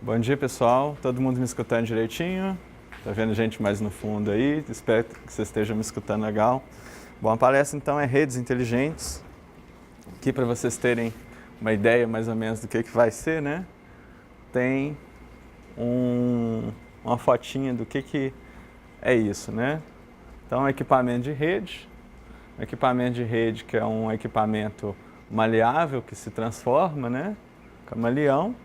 Bom dia, pessoal. Todo mundo me escutando direitinho? Tá vendo gente mais no fundo aí? Espero que vocês estejam me escutando legal. Bom, a palestra então é Redes Inteligentes. Aqui para vocês terem uma ideia mais ou menos do que vai ser, né? Tem uma fotinha do que é isso, né? Então, equipamento de rede. Equipamento de rede que é um equipamento maleável que se transforma, né? Camaleão.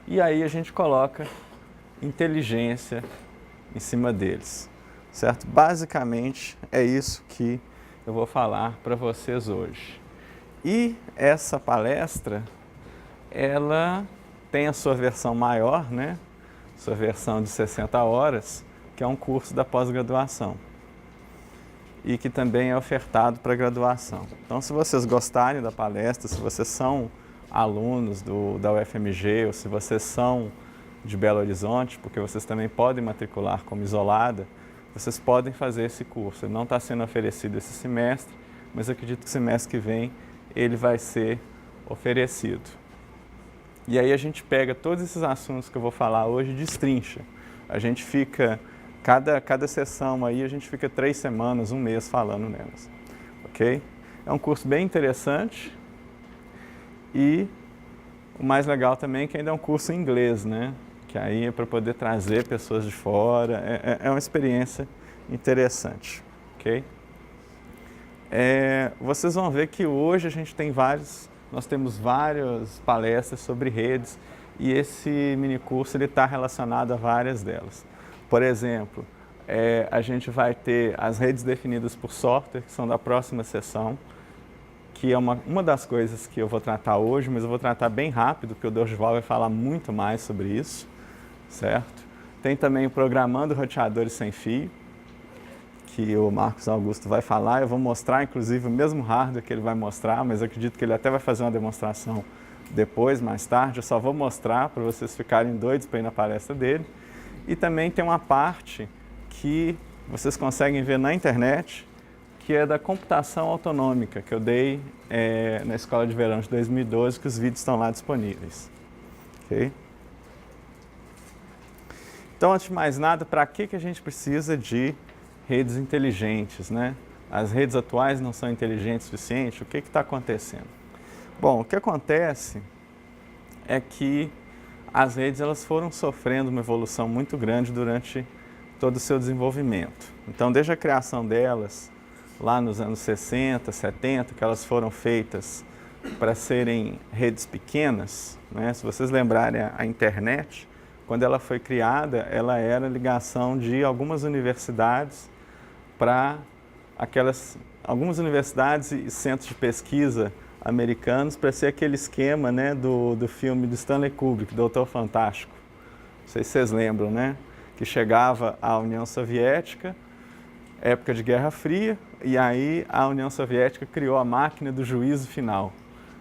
E aí a gente coloca inteligência em cima deles, certo? Basicamente é isso que eu vou falar para vocês hoje. E essa palestra, ela tem a sua versão maior, né? Sua versão de 60 horas, que é um curso da pós-graduação e que também é ofertado para graduação. Então, se vocês gostarem da palestra, se vocês são alunos da UFMG ou se vocês são de Belo Horizonte, porque vocês também podem matricular como isolada, vocês podem fazer esse curso. Ele não está sendo oferecido esse semestre, mas eu acredito que semestre que vem ele vai ser oferecido. E aí a gente pega todos esses assuntos que eu vou falar hoje e destrincha. A gente fica, cada sessão aí, a gente fica 3 semanas, 1 mês falando nelas, ok? É um curso bem interessante e o mais legal também é que ainda é um curso em inglês, né? Que aí é para poder trazer pessoas de fora, é uma experiência interessante, ok? Vocês vão ver que hoje a gente tem nós temos várias palestras sobre redes e esse minicurso está relacionado a várias delas. Por exemplo, a gente vai ter as redes definidas por software, que são da próxima sessão, que é uma das coisas que eu vou tratar hoje, mas eu vou tratar bem rápido, porque o Dorival vai falar muito mais sobre isso, certo? Tem também o Programando Roteadores Sem Fio, que o Marcos Augusto vai falar. Eu vou mostrar, inclusive, o mesmo hardware que ele vai mostrar, mas eu acredito que ele até vai fazer uma demonstração depois, mais tarde. Eu só vou mostrar para vocês ficarem doidos para ir na palestra dele. E também tem uma parte que vocês conseguem ver na internet, que é da computação autonômica, que eu dei na Escola de Verão de 2012, que os vídeos estão lá disponíveis. Okay? Então, antes de mais nada, para que a gente precisa de redes inteligentes, né? As redes atuais não são inteligentes o suficiente? O que está acontecendo? Bom, o que acontece é que as redes elas foram sofrendo uma evolução muito grande durante todo o seu desenvolvimento. Então, desde a criação delas, lá nos anos 60, 70, que elas foram feitas para serem redes pequenas, né? Se vocês lembrarem, a internet, quando ela foi criada, ela era ligação de algumas universidades para algumas universidades e centros de pesquisa americanos, para ser aquele esquema, né, do filme do Stanley Kubrick, Doutor Fantástico. Não sei se vocês lembram, né? Que chegava à União Soviética, época de Guerra Fria, e aí a União Soviética criou a máquina do juízo final,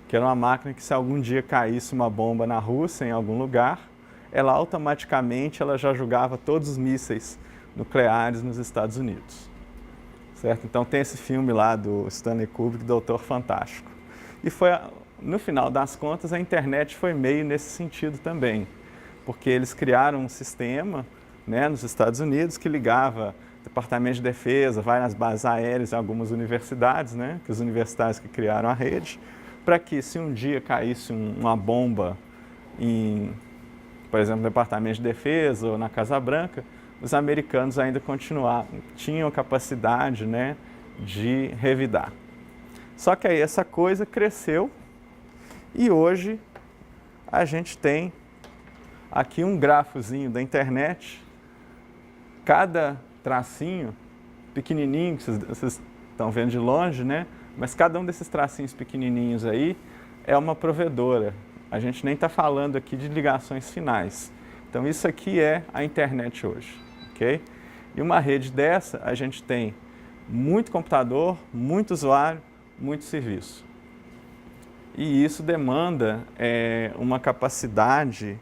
que era uma máquina que, se algum dia caísse uma bomba na Rússia, em algum lugar, ela automaticamente já julgava todos os mísseis nucleares nos Estados Unidos. Certo? Então tem esse filme lá do Stanley Kubrick, Doutor Fantástico. E no final das contas, a internet foi meio nesse sentido também, porque eles criaram um sistema, né, nos Estados Unidos que ligava Departamento de Defesa, vai nas bases aéreas em algumas universidades, né, que os universitários que criaram a rede, para que, se um dia caísse uma bomba por exemplo, no Departamento de Defesa ou na Casa Branca, os americanos ainda tinham capacidade, né, de revidar. Só que aí essa coisa cresceu e hoje a gente tem aqui um grafozinho da internet, cada tracinho pequenininho, que vocês estão vendo de longe, né, mas cada um desses tracinhos pequenininhos aí é uma provedora. A gente nem está falando aqui de ligações finais. Então, isso aqui é a internet hoje, ok? E uma rede dessa, a gente tem muito computador, muito usuário, muito serviço. E isso demanda uma capacidade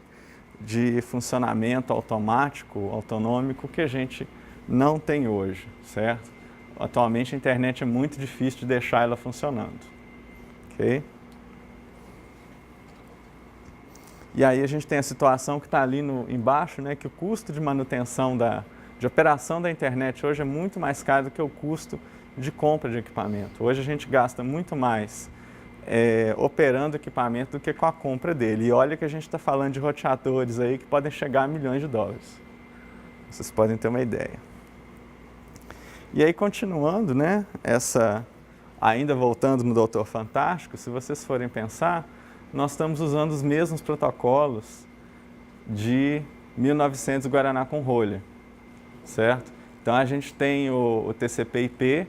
de funcionamento automático, autonômico, que a gente não tem hoje, certo? Atualmente, a internet é muito difícil de deixar ela funcionando, ok? E aí a gente tem a situação que está ali embaixo, né, que o custo de manutenção de operação da internet hoje é muito mais caro do que o custo de compra de equipamento. Hoje a gente gasta muito mais operando equipamento do que com a compra dele. E olha que a gente está falando de roteadores aí que podem chegar a milhões de dólares. Vocês podem ter uma ideia. E aí, continuando, né, ainda voltando no Doutor Fantástico, se vocês forem pensar, nós estamos usando os mesmos protocolos de 1900 Guaraná com rolha, certo? Então a gente tem o TCP/IP,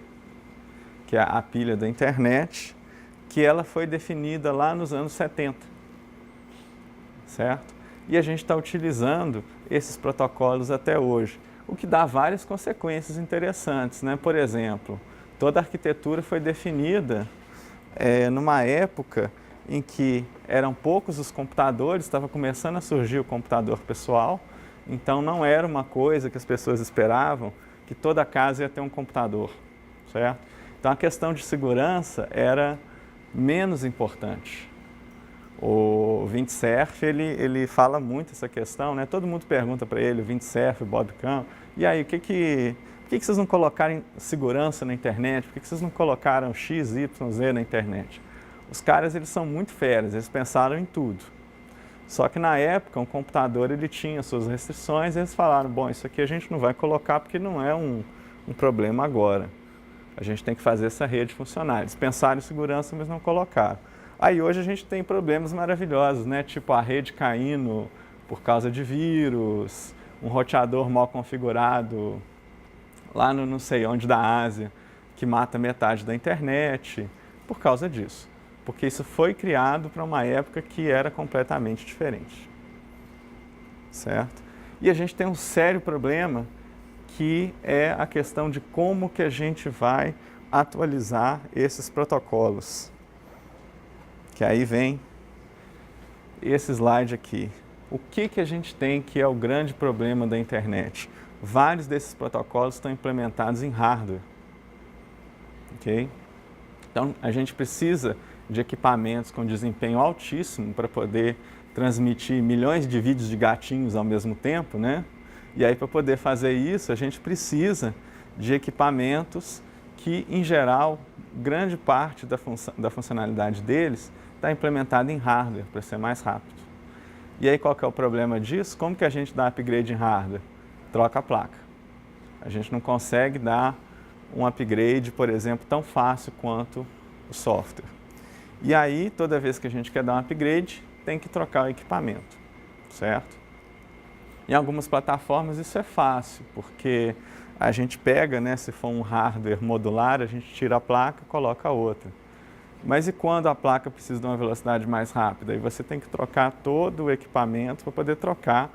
que é a pilha da internet, que ela foi definida lá nos anos 70, certo? E a gente está utilizando esses protocolos até hoje, o que dá várias consequências interessantes, né? Por exemplo, toda a arquitetura foi definida numa época em que eram poucos os computadores, estava começando a surgir o computador pessoal, então não era uma coisa que as pessoas esperavam que toda casa ia ter um computador, certo? Então a questão de segurança era menos importante. O Vint Cerf, ele fala muito essa questão, né? Todo mundo pergunta para ele, o Vint Cerf, o Bob Kahn, e aí, por que vocês não colocaram segurança na internet? Por que vocês não colocaram X, Y, Z na internet? Os caras, eles são muito feras, eles pensaram em tudo. Só que na época, um computador, ele tinha suas restrições, e eles falaram, bom, isso aqui a gente não vai colocar porque não é um problema agora. A gente tem que fazer essa rede funcionar. Eles pensaram em segurança, mas não colocaram. Aí hoje a gente tem problemas maravilhosos, né? Tipo a rede caindo por causa de vírus, um roteador mal configurado lá no não sei onde da Ásia, que mata metade da internet, por causa disso. Porque isso foi criado para uma época que era completamente diferente. Certo? E a gente tem um sério problema, que é a questão de como que a gente vai atualizar esses protocolos. Que aí vem esse slide aqui. O que a gente tem que é o grande problema da internet? Vários desses protocolos estão implementados em hardware. Ok? Então, a gente precisa de equipamentos com desempenho altíssimo para poder transmitir milhões de vídeos de gatinhos ao mesmo tempo, né? E aí, para poder fazer isso, a gente precisa de equipamentos que, em geral, grande parte da funcionalidade deles está implementada em hardware, para ser mais rápido. E aí, qual que é o problema disso? Como que a gente dá upgrade em hardware? Troca a placa. A gente não consegue dar um upgrade, por exemplo, tão fácil quanto o software. E aí, toda vez que a gente quer dar um upgrade, tem que trocar o equipamento, certo? Em algumas plataformas isso é fácil, porque a gente pega, né, se for um hardware modular, a gente tira a placa e coloca outra. Mas e quando a placa precisa de uma velocidade mais rápida? Aí você tem que trocar todo o equipamento para poder trocar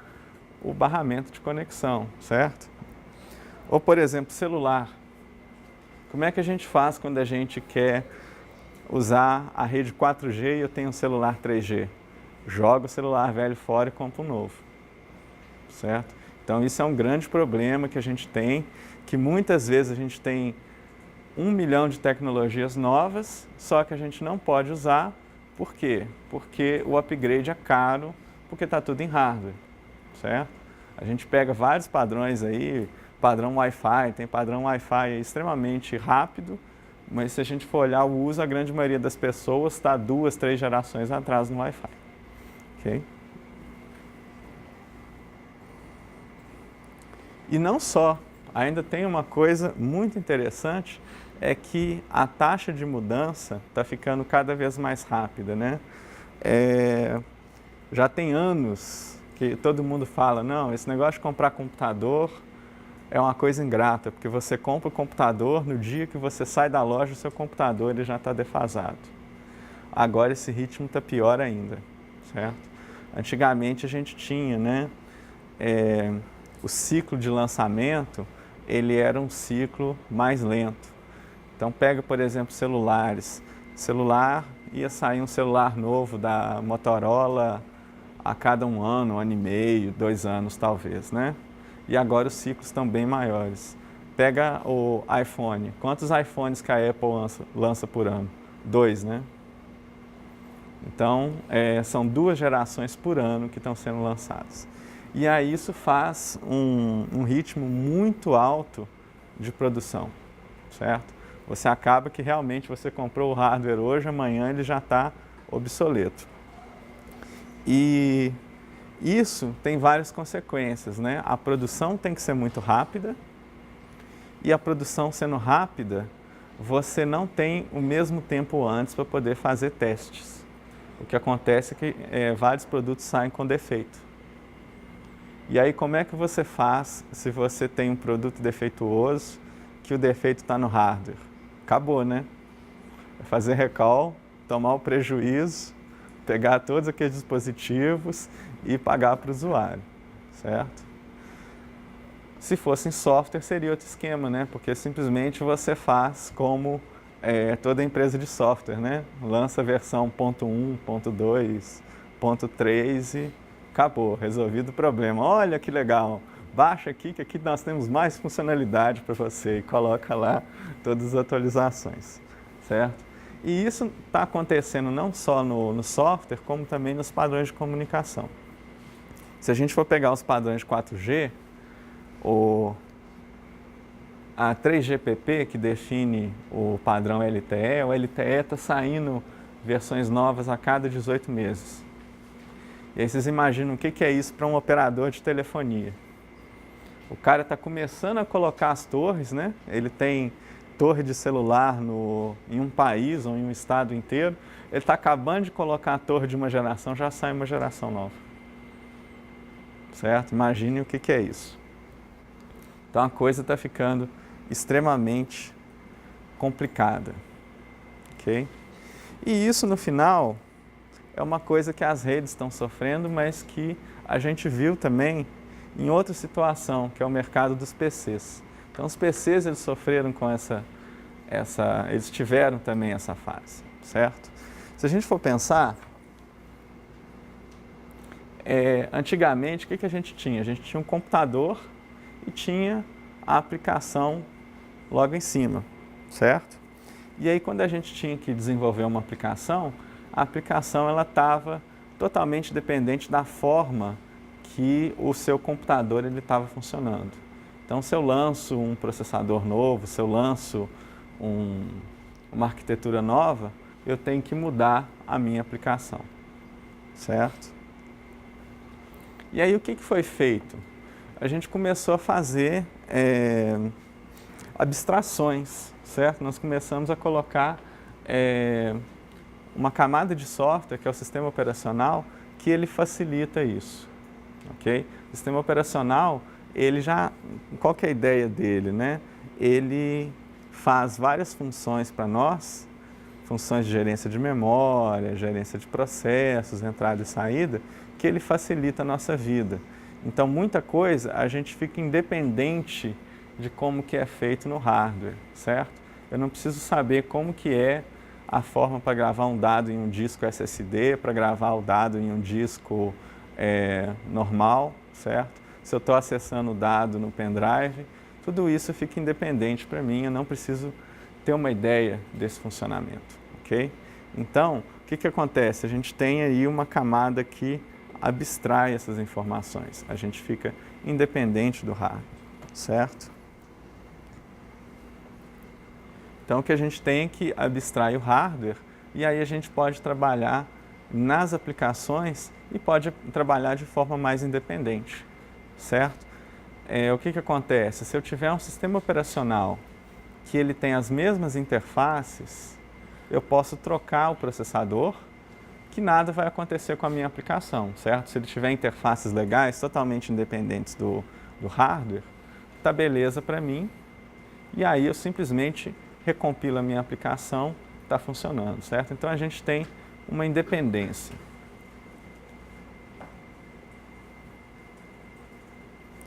o barramento de conexão, certo? Ou, por exemplo, celular. Como é que a gente faz quando a gente quer usar a rede 4G e eu tenho um celular 3G? Joga o celular velho fora e compra um novo, certo? Então isso é um grande problema que a gente tem, que muitas vezes a gente tem 1 milhão de tecnologias novas, só que a gente não pode usar. Por quê? Porque o upgrade é caro, porque está tudo em hardware, certo? A gente pega vários padrões aí, padrão Wi-Fi, tem padrão Wi-Fi extremamente rápido, mas se a gente for olhar o uso, a grande maioria das pessoas está 2, 3 gerações atrás no Wi-Fi. Okay? E não só, ainda tem uma coisa muito interessante, é que a taxa de mudança está ficando cada vez mais rápida, né? Já tem anos que todo mundo fala, não, esse negócio de comprar computador é uma coisa ingrata, porque você compra o computador, no dia que você sai da loja, o seu computador ele já está defasado. Agora esse ritmo está pior ainda, certo? Antigamente a gente tinha, né, o ciclo de lançamento, ele era um ciclo mais lento. Então pega, por exemplo, celulares. Celular, ia sair um celular novo da Motorola a cada 1 ano, 1 ano e meio, 2 anos talvez, né? E agora os ciclos estão bem maiores. Pega o iPhone. Quantos iPhones que a Apple lança por ano? 2, né? Então, são 2 gerações por ano que estão sendo lançadas. E aí isso faz um ritmo muito alto de produção, certo? Você acaba que realmente você comprou o hardware hoje, amanhã ele já está obsoleto. E isso tem várias consequências, né? A produção tem que ser muito rápida, e a produção sendo rápida, você não tem o mesmo tempo antes para poder fazer testes. O que acontece é que vários produtos saem com defeito. E aí como é que você faz se você tem um produto defeituoso, que o defeito está no hardware? Acabou, né? É fazer recall, tomar o prejuízo, pegar todos aqueles dispositivos e pagar para o usuário, certo? Se fosse em software, seria outro esquema, né? Porque simplesmente você faz como toda empresa de software, né? Lança a versão 1.1, 1.2, 1.3 e acabou, resolvido o problema. Olha que legal, baixa aqui que aqui nós temos mais funcionalidade para você e coloca lá todas as atualizações, certo? E isso está acontecendo não só no software, como também nos padrões de comunicação. Se a gente for pegar os padrões de 4G, a 3GPP, que define o padrão LTE, o LTE está saindo versões novas a cada 18 meses. E aí vocês imaginam o que é isso para um operador de telefonia. O cara está começando a colocar as torres, né? Ele tem torre de celular em um país ou em um estado inteiro. Ele está acabando de colocar a torre de uma geração, já sai uma geração nova. Certo? Imaginem o que é isso. Então a coisa está ficando extremamente complicada, ok? E isso no final é uma coisa que as redes estão sofrendo, mas que a gente viu também em outra situação, que é o mercado dos PCs. Então os PCs eles sofreram com eles tiveram também essa fase, certo? Se a gente for pensar, antigamente o que a gente tinha? A gente tinha um computador e tinha a aplicação logo em cima, certo? E aí quando a gente tinha que desenvolver uma aplicação, a aplicação ela estava totalmente dependente da forma que o seu computador ele estava funcionando. Então se eu lanço um processador novo, se eu lanço uma arquitetura nova, eu tenho que mudar a minha aplicação, certo? E aí o que foi feito? A gente começou a fazer abstrações, certo? Nós começamos a colocar uma camada de software, que é o sistema operacional, que ele facilita isso, ok? O sistema operacional, ele já, qual que é a ideia dele, né? Ele faz várias funções para nós, funções de gerência de memória, gerência de processos, entrada e saída, que ele facilita a nossa vida. Então, muita coisa a gente fica independente de como que é feito no hardware, certo? Eu não preciso saber como que é a forma para gravar um dado em um disco SSD, para gravar o dado em um disco normal, certo? Se eu estou acessando o dado no pendrive, tudo isso fica independente para mim, eu não preciso ter uma ideia desse funcionamento, ok? Então, o que acontece? A gente tem aí uma camada que abstrai essas informações, a gente fica independente do hardware, certo? Então, o que a gente tem é que abstrai o hardware e aí a gente pode trabalhar nas aplicações e pode trabalhar de forma mais independente, certo? O que acontece? Se eu tiver um sistema operacional que ele tem as mesmas interfaces, eu posso trocar o processador, que nada vai acontecer com a minha aplicação, certo? Se ele tiver interfaces legais, totalmente independentes do hardware, tá beleza para mim, e aí eu simplesmente recompilo a minha aplicação, está funcionando, certo? Então a gente tem uma independência.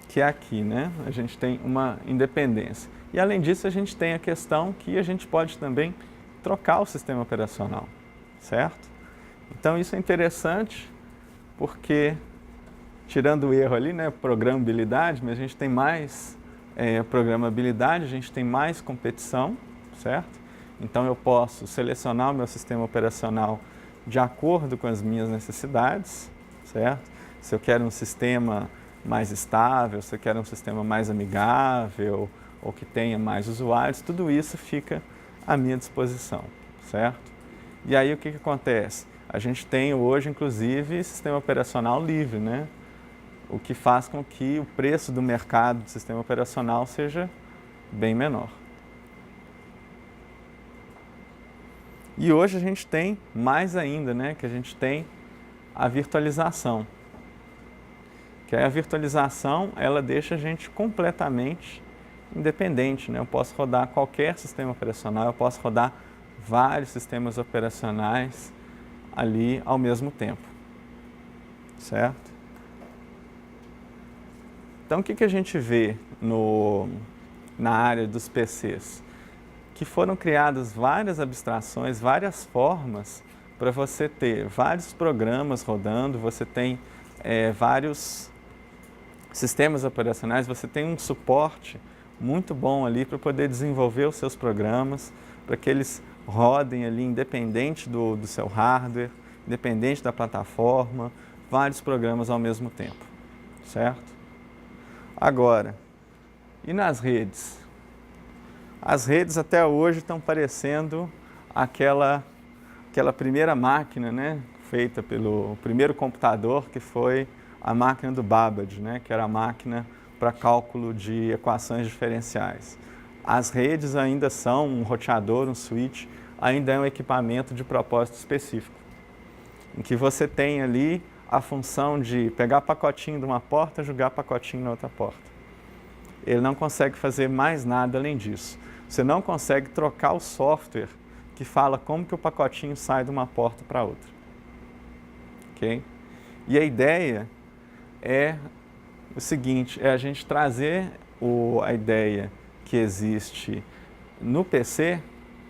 Que é aqui, né? A gente tem uma independência. E além disso, a gente tem a questão que a gente pode também trocar o sistema operacional, certo? Então isso é interessante porque, tirando o erro ali, né, programabilidade, mas a gente tem mais programabilidade, a gente tem mais competição, certo? Então eu posso selecionar o meu sistema operacional de acordo com as minhas necessidades, certo? Se eu quero um sistema mais estável, se eu quero um sistema mais amigável ou que tenha mais usuários, tudo isso fica à minha disposição, certo? E aí o que acontece? A gente tem hoje, inclusive, sistema operacional livre, né? O que faz com que o preço do mercado do sistema operacional seja bem menor. E hoje a gente tem mais ainda, né? Que a gente tem a virtualização. Que a virtualização, ela deixa a gente completamente independente, né? Eu posso rodar qualquer sistema operacional, eu posso rodar vários sistemas operacionais ali ao mesmo tempo, certo? Então, o que a gente vê na área dos PCs? Que foram criadas várias abstrações, várias formas para você ter vários programas rodando, você tem vários sistemas operacionais, você tem um suporte muito bom ali para poder desenvolver os seus programas, para que eles rodem ali independente do seu hardware, independente da plataforma, vários programas ao mesmo tempo, certo? Agora, e nas redes? As redes até hoje estão parecendo aquela primeira máquina, né, feita pelo primeiro computador, que foi a máquina do Babbage, né, que era a máquina para cálculo de equações diferenciais. As redes ainda são um roteador, um switch, ainda é um equipamento de propósito específico, em que você tem ali a função de pegar pacotinho de uma porta e jogar pacotinho na outra porta. Ele não consegue fazer mais nada além disso. Você não consegue trocar o software que fala como que o pacotinho sai de uma porta para outra. Ok? E a ideia é o seguinte, é a gente trazer a ideia que existe no PC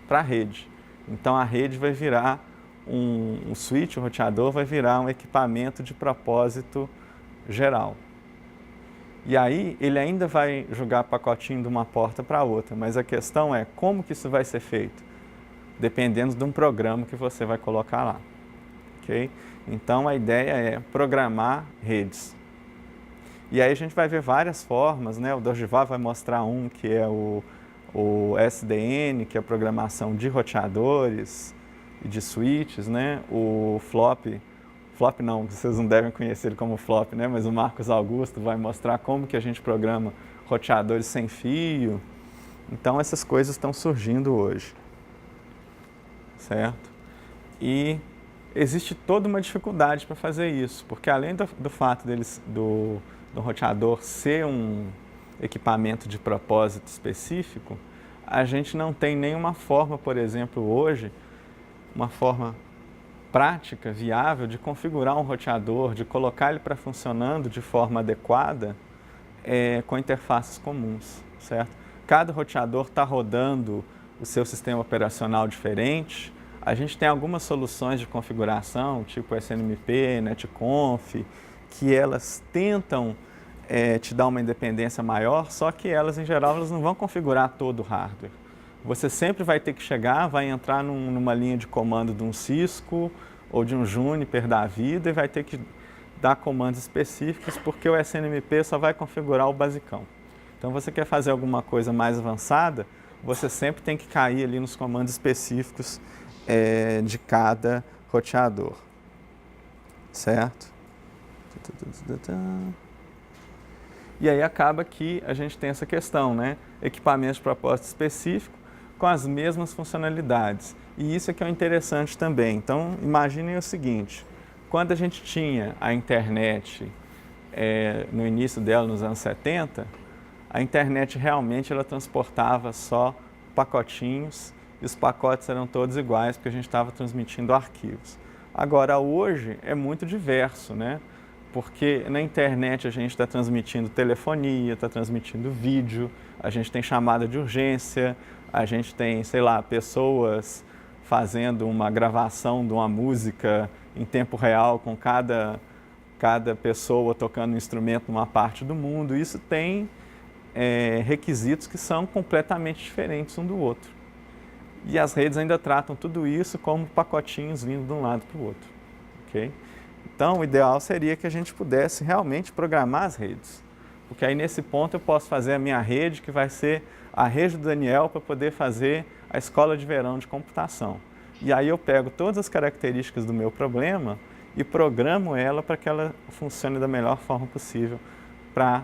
para a rede. Então a rede vai virar um switch, o roteador vai virar um equipamento de propósito geral. E aí ele ainda vai jogar pacotinho de uma porta para outra, mas a questão é como que isso vai ser feito? Dependendo de um programa que você vai colocar lá. Okay? Então a ideia é programar redes. E aí a gente vai ver várias formas, né? O Dorival vai mostrar um que é o SDN, que é a programação de roteadores e de switches, né? O Flop não, vocês não devem conhecer ele como Flop, né? Mas o Marcos Augusto vai mostrar como que a gente programa roteadores sem fio. Então essas coisas estão surgindo hoje, certo? E existe toda uma dificuldade para fazer isso, porque além do fato do roteador ser um equipamento de propósito específico, a gente não tem nenhuma forma, por exemplo, hoje, uma forma prática, viável, de configurar um roteador, de colocar ele para funcionando de forma adequada com interfaces comuns, certo? Cada roteador está rodando o seu sistema operacional diferente. A gente tem algumas soluções de configuração, tipo SNMP, Netconf, que elas tentam te dar uma independência maior, só que elas, em geral, elas não vão configurar todo o hardware. Você sempre vai ter que chegar, vai entrar numa linha de comando de um Cisco ou de um Juniper da vida e vai ter que dar comandos específicos, porque o SNMP só vai configurar o basicão. Então, você quer fazer alguma coisa mais avançada, você sempre tem que cair ali nos comandos específicos de cada roteador, certo? E aí acaba que a gente tem essa questão, né? Equipamentos de propósito específico com as mesmas funcionalidades. E isso é que é interessante também. Então, imaginem o seguinte, quando a gente tinha a internet no início dela, nos anos 70, a internet realmente ela transportava só pacotinhos e os pacotes eram todos iguais porque a gente estava transmitindo arquivos. Agora, hoje é muito diverso, né? Porque na internet a gente está transmitindo telefonia, está transmitindo vídeo, a gente tem chamada de urgência, a gente tem, sei lá, pessoas fazendo uma gravação de uma música em tempo real com cada pessoa tocando um instrumento numa parte do mundo. Isso tem requisitos que são completamente diferentes um do outro. E as redes ainda tratam tudo isso como pacotinhos vindo de um lado para o outro. Okay? Então, o ideal seria que a gente pudesse realmente programar as redes. Porque aí, nesse ponto, eu posso fazer a minha rede, que vai ser a rede do Daniel, para poder fazer a escola de verão de computação. E aí eu pego todas as características do meu problema e programo ela para que ela funcione da melhor forma possível para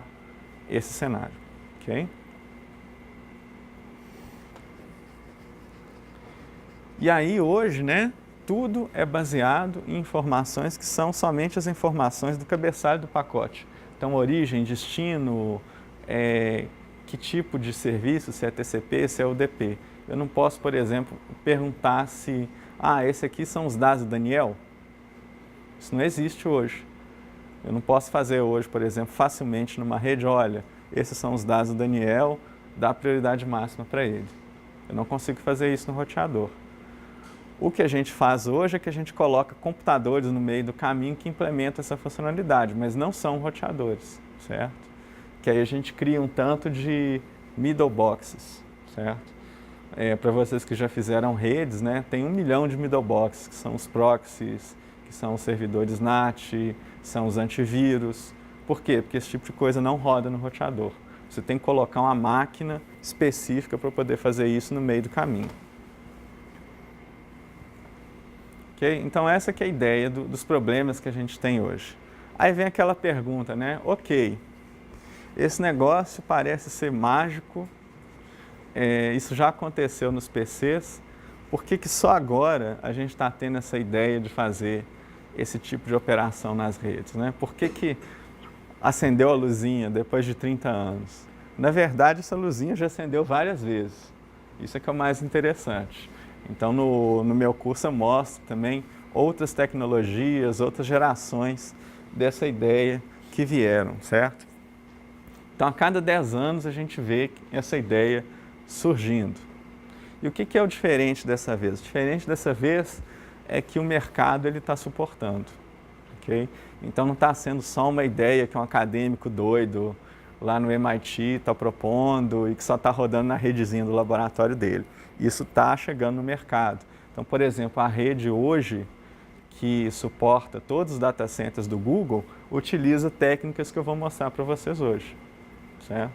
esse cenário. Okay? E aí, hoje, né, tudo é baseado em informações que são somente as informações do cabeçalho do pacote. Então, origem, destino, que tipo de serviço, se é TCP, se é UDP. Eu não posso, por exemplo, perguntar se, esse aqui são os dados do Daniel. Isso não existe hoje. Eu não posso fazer hoje, por exemplo, facilmente numa rede, olha, esses são os dados do Daniel, dá prioridade máxima para ele. Eu não consigo fazer isso no roteador. O que a gente faz hoje é que a gente coloca computadores no meio do caminho que implementam essa funcionalidade, mas não são roteadores, certo? Que aí a gente cria um tanto de middle boxes, certo? Para vocês que já fizeram redes, né, tem 1 milhão de middle boxes, que são os proxies, que são os servidores NAT, são os antivírus. Por quê? Porque esse tipo de coisa não roda no roteador. Você tem que colocar uma máquina específica para poder fazer isso no meio do caminho. Okay? Então, essa que é a ideia dos problemas que a gente tem hoje. Aí vem aquela pergunta, né? Ok, esse negócio parece ser mágico, isso já aconteceu nos PCs, por que só agora a gente está tendo essa ideia de fazer esse tipo de operação nas redes, né? Por que acendeu a luzinha depois de 30 anos? Na verdade, essa luzinha já acendeu várias vezes. Isso é que é o mais interessante. Então, no meu curso eu mostro também outras tecnologias, outras gerações dessa ideia que vieram, certo? Então, a cada 10 anos a gente vê essa ideia surgindo. E o que é o diferente dessa vez? O diferente dessa vez é que o mercado está suportando. Okay? Então, não está sendo só uma ideia que um acadêmico doido lá no MIT está propondo e que só está rodando na redezinha do laboratório dele. Isso está chegando no mercado. Então, por exemplo, a rede hoje, que suporta todos os data centers do Google, utiliza técnicas que eu vou mostrar para vocês hoje. Certo?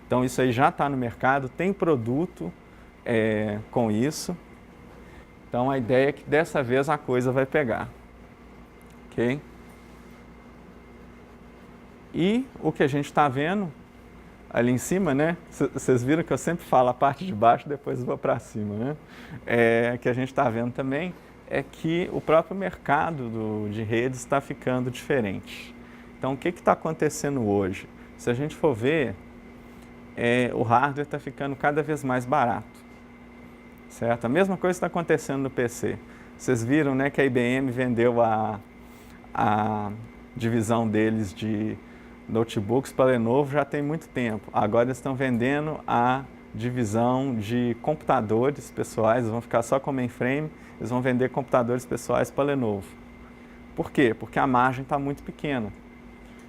Então, isso aí já está no mercado, tem produto com isso. Então, a ideia é que dessa vez a coisa vai pegar. Ok? E o que a gente está vendo ali em cima, né? Vocês viram que eu sempre falo a parte de baixo, depois vou para cima, né? Que a gente está vendo também é que o próprio mercado de redes está ficando diferente. Então, o que está acontecendo hoje? Se a gente for ver, o hardware está ficando cada vez mais barato, certo? A mesma coisa está acontecendo no PC. Vocês viram, né, que a IBM vendeu a divisão deles de notebooks para a Lenovo já tem muito tempo. Agora eles estão vendendo a divisão de computadores pessoais, eles vão ficar só com mainframe, eles vão vender computadores pessoais para a Lenovo. Por quê? Porque a margem está muito pequena.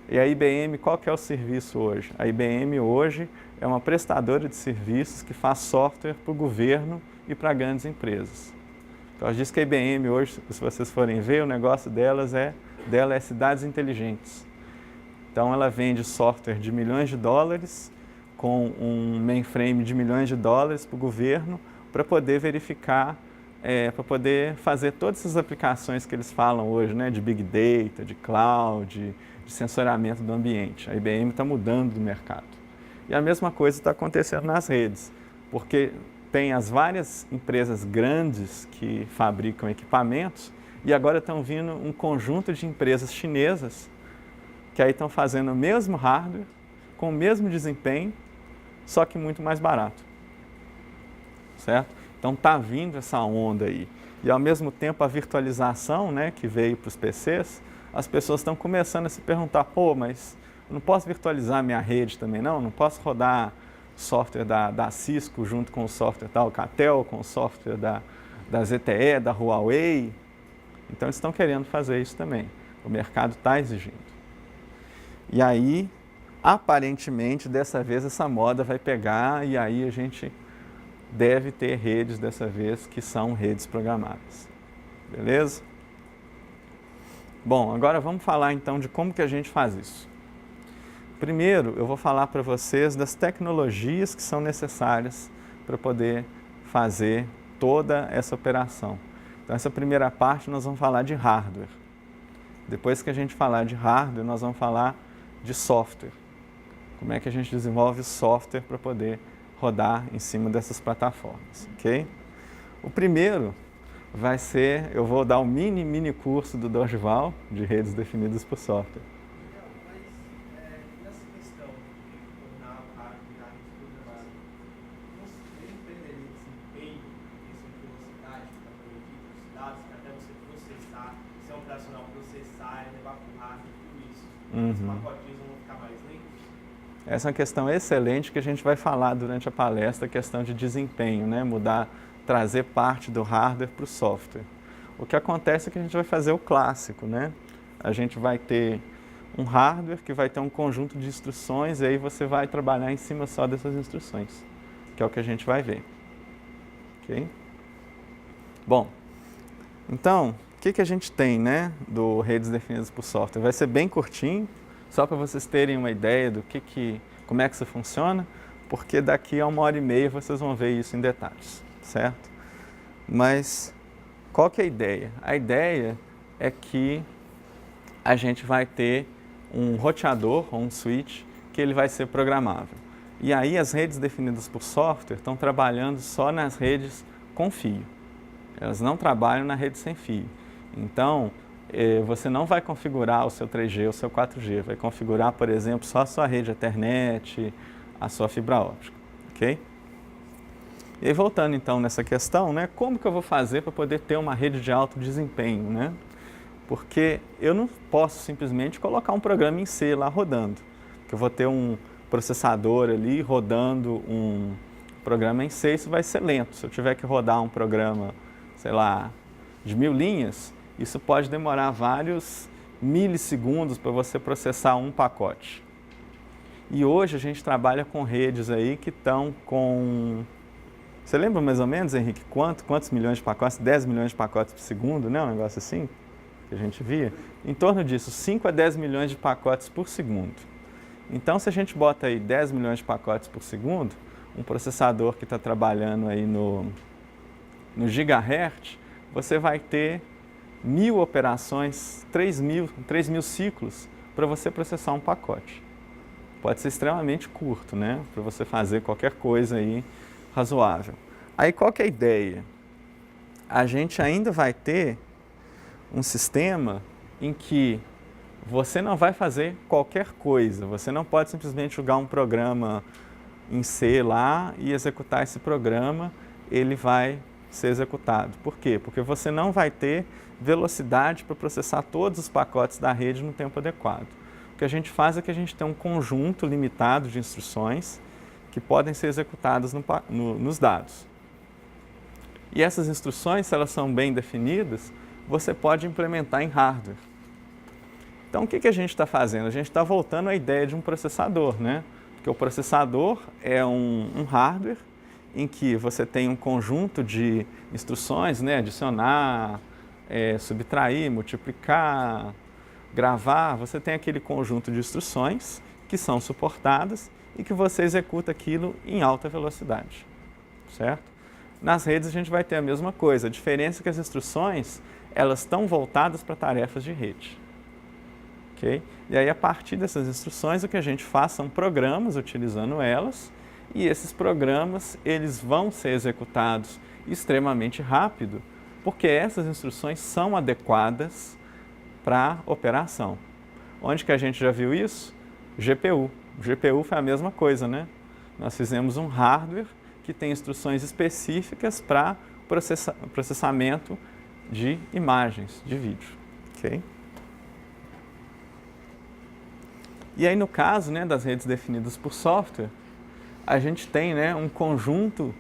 E a IBM, qual que é o serviço hoje? A IBM hoje é uma prestadora de serviços que faz software para o governo e para grandes empresas. Então, diz que a IBM hoje, se vocês forem ver, o negócio dela é cidades inteligentes. Então, ela vende software de milhões de dólares com um mainframe de milhões de dólares para o governo para poder verificar, para poder fazer todas essas aplicações que eles falam hoje, né, de Big Data, de Cloud, de sensoramento do ambiente. A IBM está mudando do mercado. E a mesma coisa está acontecendo nas redes, porque tem as várias empresas grandes que fabricam equipamentos e agora estão vindo um conjunto de empresas chinesas que aí estão fazendo o mesmo hardware, com o mesmo desempenho, só que muito mais barato. Certo? Então está vindo essa onda aí. E ao mesmo tempo a virtualização, né, que veio para os PCs, as pessoas estão começando a se perguntar, pô, mas eu não posso virtualizar minha rede também não? Não posso rodar software da Cisco junto com o software da Alcatel, com o software da ZTE, da Huawei? Então eles estão querendo fazer isso também. O mercado está exigindo. E aí, aparentemente, dessa vez essa moda vai pegar e aí a gente deve ter redes dessa vez que são redes programáveis. Beleza? Bom, agora vamos falar então de como que a gente faz isso. Primeiro, eu vou falar para vocês das tecnologias que são necessárias para poder fazer toda essa operação. Então, essa primeira parte nós vamos falar de hardware. Depois que a gente falar de hardware, nós vamos falar de software. Como é que a gente desenvolve software para poder rodar em cima dessas plataformas, ok? O primeiro vai ser, eu vou dar um mini curso do Dorival de redes definidas por software. Mas nessa questão de tornar o hardware virar rede programável, ele perderia desempenho, questão de velocidade para produzir os dados, que até você processar, se é um operacional processar, levar para o hardware, tudo isso, os pacotinhos vão ficar mais lentos? Essa é uma questão excelente que a gente vai falar durante a palestra, a questão de desempenho, né? Trazer parte do hardware para o software. O que acontece é que a gente vai fazer o clássico, né? A gente vai ter um hardware que vai ter um conjunto de instruções e aí você vai trabalhar em cima só dessas instruções, que é o que a gente vai ver. Ok? Bom, então, o que a gente tem, né, do redes definidas por software? Vai ser bem curtinho, só para vocês terem uma ideia do como é que isso funciona, porque daqui a 1h30 vocês vão ver isso em detalhes, certo? Mas qual que é a ideia? A ideia é que a gente vai ter um roteador ou um switch que ele vai ser programável. E aí as redes definidas por software estão trabalhando só nas redes com fio. Elas não trabalham na rede sem fio. Então, você não vai configurar o seu 3G ou o seu 4G, vai configurar, por exemplo, só a sua rede Ethernet, a sua fibra óptica, ok? E aí, voltando então nessa questão, né, como que eu vou fazer para poder ter uma rede de alto desempenho, né? Porque eu não posso simplesmente colocar um programa em C lá rodando, porque eu vou ter um processador ali rodando um programa em C, isso vai ser lento. Se eu tiver que rodar um programa, sei lá, de 1000 linhas, isso pode demorar vários milissegundos para você processar um pacote. E hoje a gente trabalha com redes aí que estão com... Você lembra mais ou menos, Henrique, quantos milhões de pacotes? 10 milhões de pacotes por segundo, né? Um negócio assim que a gente via. Em torno disso, 5 a 10 milhões de pacotes por segundo. Então, se a gente bota aí 10 milhões de pacotes por segundo, um processador que está trabalhando aí no gigahertz, você vai ter 1000 operações, 3 mil ciclos para você processar um pacote. Pode ser extremamente curto, né? Para você fazer qualquer coisa aí razoável. Aí qual que é a ideia? A gente ainda vai ter um sistema em que você não vai fazer qualquer coisa. Você não pode simplesmente jogar um programa em C lá e executar esse programa, ele vai ser executado. Por quê? Porque você não vai ter velocidade para processar todos os pacotes da rede no tempo adequado. O que a gente faz é que a gente tem um conjunto limitado de instruções que podem ser executadas nos dados. E essas instruções, se elas são bem definidas, você pode implementar em hardware. Então, o que a gente está fazendo? A gente está voltando à ideia de um processador, né? Porque o processador é um hardware em que você tem um conjunto de instruções, né? Adicionar, subtrair, multiplicar, gravar. Você tem aquele conjunto de instruções que são suportadas e que você executa aquilo em alta velocidade, certo? Nas redes a gente vai ter a mesma coisa. A diferença é que as instruções, elas estão voltadas para tarefas de rede. Okay? E aí, a partir dessas instruções, o que a gente faz são programas utilizando elas, e esses programas, eles vão ser executados extremamente rápido, porque essas instruções são adequadas para operação. Onde que a gente já viu isso? GPU. GPU foi a mesma coisa, né? Nós fizemos um hardware que tem instruções específicas para processamento de imagens, de vídeo. Okay? E aí, no caso, né, das redes definidas por software, a gente tem, né, um conjunto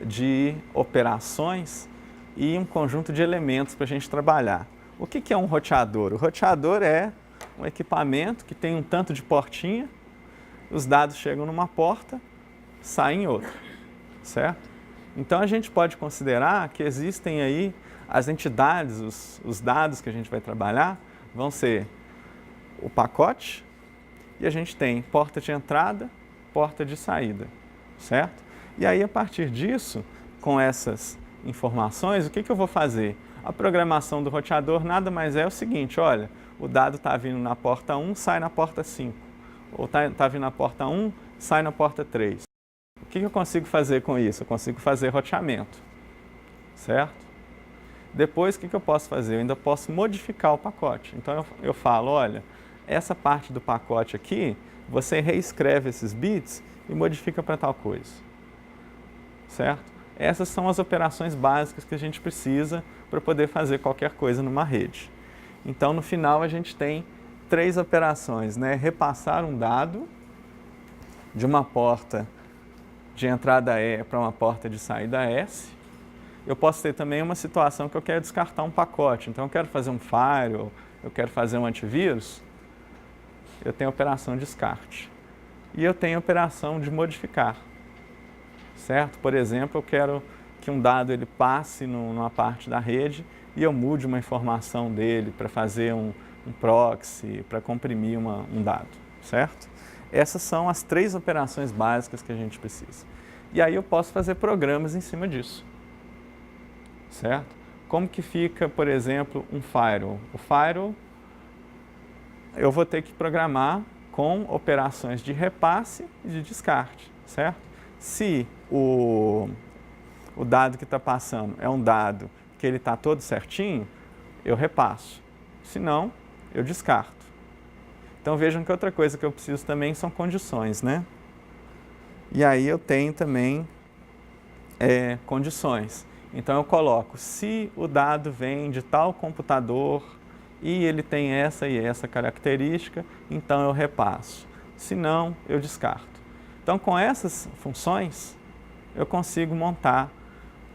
de operações e um conjunto de elementos para a gente trabalhar. O que é um roteador? O roteador é um equipamento que tem um tanto de portinha, os dados chegam numa porta, saem em outra, certo? Então a gente pode considerar que existem aí as entidades, os dados que a gente vai trabalhar vão ser o pacote e a gente tem porta de entrada, porta de saída, certo? E aí a partir disso, com essas informações, o que eu vou fazer? A programação do roteador nada mais é o seguinte, olha, o dado está vindo na porta 1, sai na porta 5, ou está vindo na porta 1, sai na porta 3. O que eu consigo fazer com isso? Eu consigo fazer roteamento, certo? Depois, o que eu posso fazer? Eu ainda posso modificar o pacote. Então, eu falo, olha, essa parte do pacote aqui, você reescreve esses bits e modifica para tal coisa, certo? Essas são as operações básicas que a gente precisa para poder fazer qualquer coisa numa rede. Então, no final, a gente tem 3 operações, né? Repassar um dado de uma porta de entrada E para uma porta de saída S. Eu posso ter também uma situação que eu quero descartar um pacote. Então, eu quero fazer um firewall, eu quero fazer um antivírus. Eu tenho a operação descarte. E eu tenho a operação de modificar. Certo? Por exemplo, eu quero que um dado ele passe numa parte da rede e eu mude uma informação dele para fazer um proxy, para comprimir um dado, certo? Essas são as 3 operações básicas que a gente precisa. E aí eu posso fazer programas em cima disso, certo? Como que fica, por exemplo, um firewall? O firewall eu vou ter que programar com operações de repasse e de descarte, certo? Se o dado que está passando é um dado que ele está todo certinho, eu repasso. Se não, eu descarto. Então vejam que outra coisa que eu preciso também são condições, né? E aí eu tenho também condições. Então eu coloco, se o dado vem de tal computador e ele tem essa e essa característica, então eu repasso. Se não, eu descarto. Então, com essas funções, eu consigo montar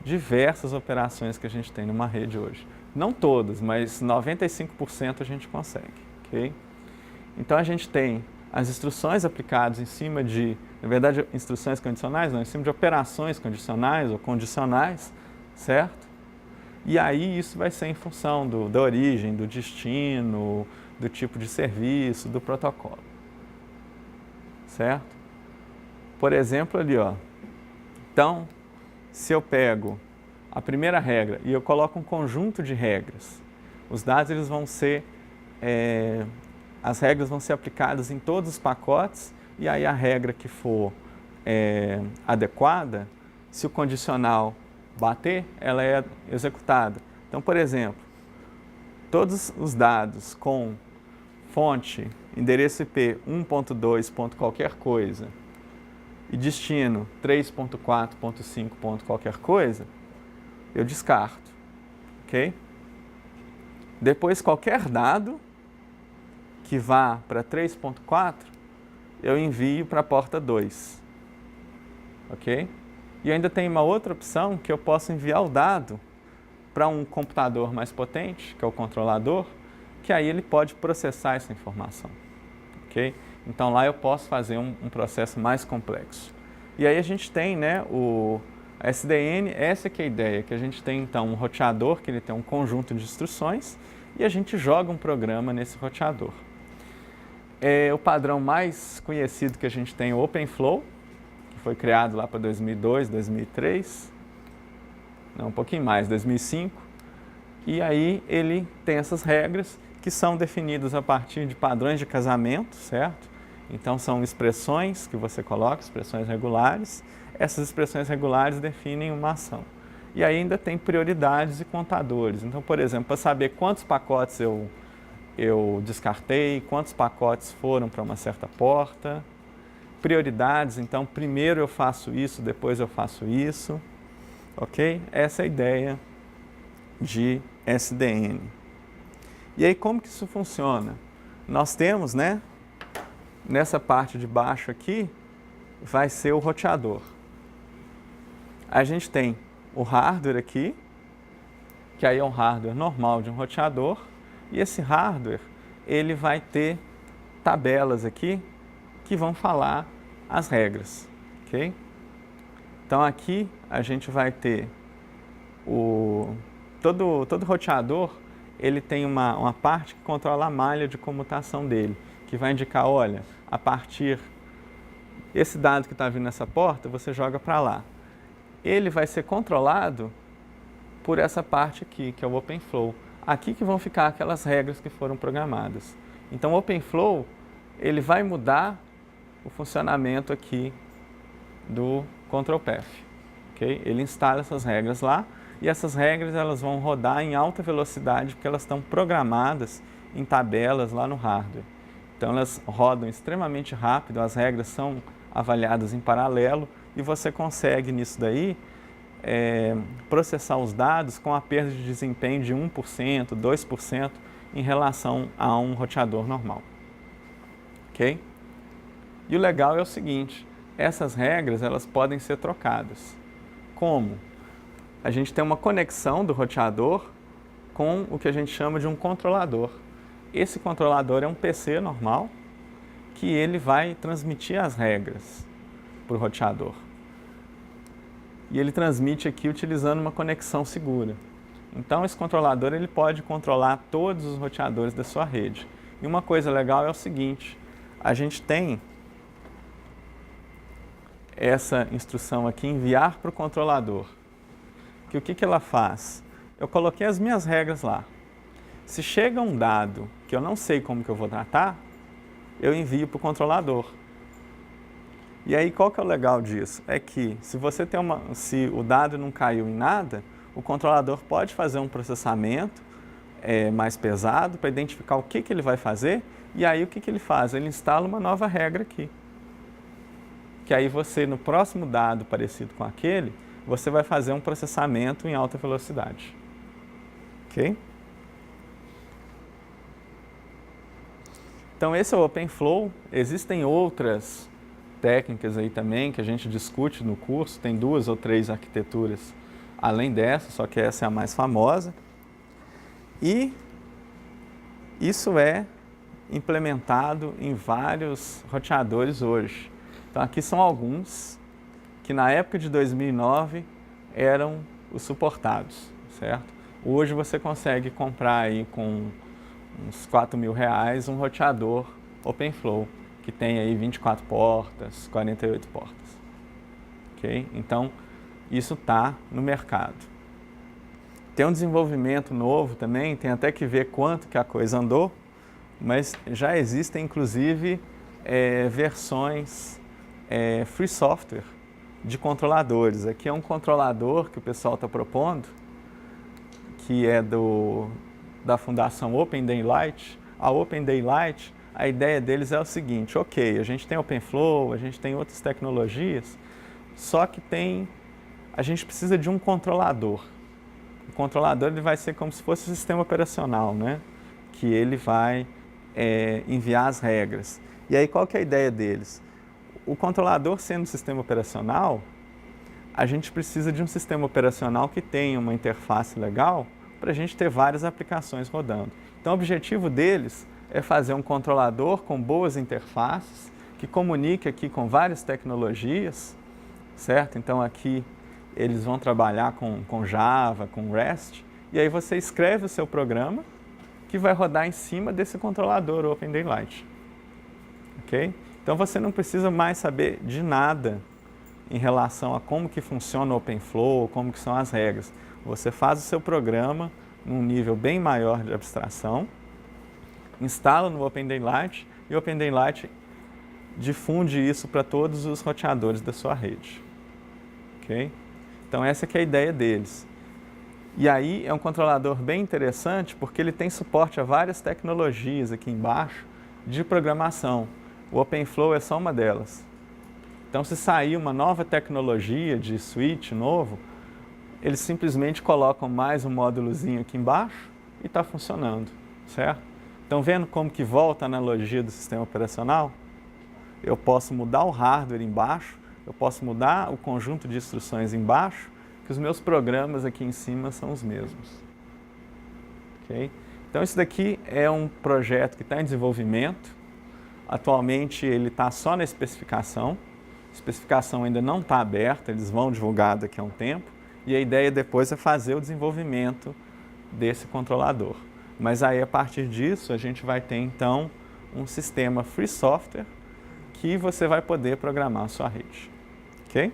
diversas operações que a gente tem numa rede hoje. Não todas, mas 95% a gente consegue, ok? Então, a gente tem as instruções aplicadas em cima de, na verdade, instruções condicionais, não, em cima de operações condicionais ou condicionais, certo? E aí isso vai ser em função da origem, do destino, do tipo de serviço, do protocolo, certo? Por exemplo, ali, ó. Então, se eu pego a primeira regra e eu coloco um conjunto de regras, os dados eles vão ser, as regras vão ser aplicadas em todos os pacotes e aí a regra que for adequada, se o condicional bater, ela é executada. Então, por exemplo, todos os dados com fonte, endereço IP 1.2. qualquer coisa, e destino 3.4.5. qualquer coisa, eu descarto, ok? Depois, qualquer dado que vá para 3.4, eu envio para a porta 2, ok? E ainda tem uma outra opção que eu posso enviar o dado para um computador mais potente, que é o controlador, que aí ele pode processar essa informação, ok? Então, lá eu posso fazer um processo mais complexo. E aí a gente tem, né, o SDN, essa que é a ideia, que a gente tem, então, um roteador, que ele tem um conjunto de instruções, e a gente joga um programa nesse roteador. O padrão mais conhecido que a gente tem é o OpenFlow, que foi criado lá para 2002, 2003, não, um pouquinho mais, 2005, e aí ele tem essas regras que são definidas a partir de padrões de casamento, certo? Então, são expressões que você coloca, expressões regulares. Essas expressões regulares definem uma ação. E aí ainda tem prioridades e contadores. Então, por exemplo, para saber quantos pacotes eu descartei, quantos pacotes foram para uma certa porta. Prioridades, então, primeiro eu faço isso, depois eu faço isso. Ok? Essa é a ideia de SDN. E aí, como que isso funciona? Nós temos, né? Nessa parte de baixo aqui, vai ser o roteador. A gente tem o hardware aqui, que aí é um hardware normal de um roteador, e esse hardware, ele vai ter tabelas aqui que vão falar as regras, ok? Então aqui a gente vai ter todo roteador, ele tem uma parte que controla a malha de comutação dele, que vai indicar, olha, a partir esse dado que está vindo nessa porta, você joga para lá. Ele vai ser controlado por essa parte aqui, que é o OpenFlow. Aqui que vão ficar aquelas regras que foram programadas. Então, o OpenFlow, ele vai mudar o funcionamento aqui do Control Path. Okay? Ele instala essas regras lá, e essas regras elas vão rodar em alta velocidade, porque elas estão programadas em tabelas lá no hardware. Então, elas rodam extremamente rápido, as regras são avaliadas em paralelo, e você consegue, nisso daí, processar os dados com a perda de desempenho de 1%, 2% em relação a um roteador normal. Ok? E o legal é o seguinte, essas regras elas podem ser trocadas. Como? A gente tem uma conexão do roteador com o que a gente chama de um controlador. Esse controlador é um PC normal que ele vai transmitir as regras para o roteador. E ele transmite aqui utilizando uma conexão segura. Então, esse controlador ele pode controlar todos os roteadores da sua rede. E uma coisa legal é o seguinte, a gente tem essa instrução aqui, enviar para o controlador. Que o que ela faz? Eu coloquei as minhas regras lá. Se chega um dado que eu não sei como que eu vou tratar, eu envio para o controlador. E aí, qual que é o legal disso? É que se o dado não caiu em nada, o controlador pode fazer um processamento mais pesado para identificar o que ele vai fazer, e aí o que ele faz? Ele instala uma nova regra aqui. Que aí você, no próximo dado parecido com aquele, você vai fazer um processamento em alta velocidade. Ok? Então, esse é o OpenFlow. Existem outras técnicas aí também que a gente discute no curso, tem 2 ou 3 arquiteturas além dessa, só que essa é a mais famosa. E isso é implementado em vários roteadores hoje. Então, aqui são alguns que na época de 2009 eram os suportados, certo? Hoje você consegue comprar aí com uns R$4.000 um roteador OpenFlow, que tem aí 24 portas, 48 portas. Okay? Então, isso está no mercado. Tem um desenvolvimento novo também, tem até que ver quanto que a coisa andou, mas já existem inclusive versões free software de controladores. Aqui é um controlador que o pessoal está propondo, que é da fundação Open Daylight. A Open Daylight, a ideia deles é o seguinte, ok, a gente tem OpenFlow, a gente tem outras tecnologias, só que a gente precisa de um controlador. O controlador ele vai ser como se fosse o sistema operacional, né? Que ele vai enviar as regras. E aí qual que é a ideia deles? O controlador sendo um sistema operacional, a gente precisa de um sistema operacional que tenha uma interface legal para a gente ter várias aplicações rodando. Então o objetivo deles é fazer um controlador com boas interfaces, que comunique aqui com várias tecnologias, certo? Então aqui eles vão trabalhar com Java, com REST, e aí você escreve o seu programa que vai rodar em cima desse controlador Open Daylight. Ok? Então você não precisa mais saber de nada em relação a como que funciona o OpenFlow, como que são as regras. Você faz o seu programa num nível bem maior de abstração, instala no Open Daylight e o Open Daylight difunde isso para todos os roteadores da sua rede. Ok? Então essa que é a ideia deles. E aí é um controlador bem interessante porque ele tem suporte a várias tecnologias aqui embaixo de programação. O OpenFlow é só uma delas. Então se sair uma nova tecnologia de switch novo, eles simplesmente colocam mais um módulozinho aqui embaixo e está funcionando, certo? Então vendo como que volta a analogia do sistema operacional? Eu posso mudar o hardware embaixo, eu posso mudar o conjunto de instruções embaixo, que os meus programas aqui em cima são os mesmos. Okay? Então isso daqui é um projeto que está em desenvolvimento. Atualmente ele está só na especificação. especificação ainda não está aberta, eles vão divulgar daqui a um tempo, e a ideia depois é fazer o desenvolvimento desse controlador. Mas aí, a partir disso, a gente vai ter, então, um sistema free software que você vai poder programar a sua rede. Ok?